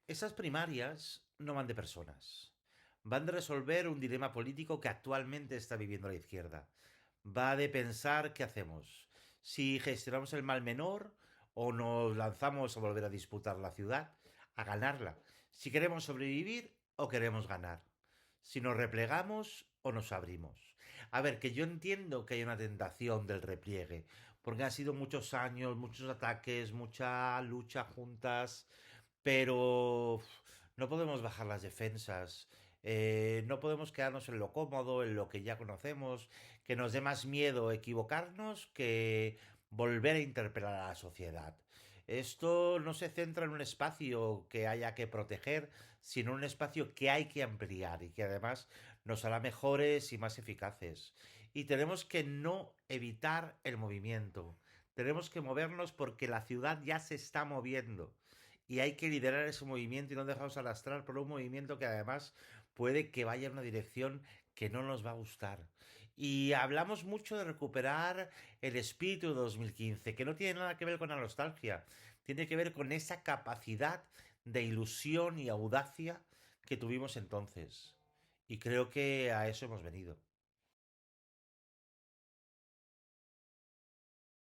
Esas primarias no van de personas. Van de resolver un dilema político que actualmente está viviendo la izquierda. Va de pensar qué hacemos. Si gestionamos el mal menor o nos lanzamos a volver a disputar la ciudad, a ganarla. Si queremos sobrevivir o queremos ganar. Si nos replegamos o nos abrimos. A ver, que yo entiendo que hay una tentación del repliegue, porque han sido muchos años, muchos ataques, mucha lucha juntas, pero no podemos bajar las defensas. No podemos quedarnos en lo cómodo, en lo que ya conocemos, que nos dé más miedo equivocarnos que volver a interpelar a la sociedad. Esto no se centra en un espacio que haya que proteger, sino en un espacio que hay que ampliar y que además nos hará mejores y más eficaces. Y tenemos que no evitar el movimiento. Tenemos que movernos porque la ciudad ya se está moviendo y hay que liderar ese movimiento y no dejarnos arrastrar por un movimiento que además puede que vaya en una dirección que no nos va a gustar. Y hablamos mucho de recuperar el espíritu de 2015, que no tiene nada que ver con la nostalgia, tiene que ver con esa capacidad de ilusión y audacia que tuvimos entonces. Y creo que a eso hemos venido.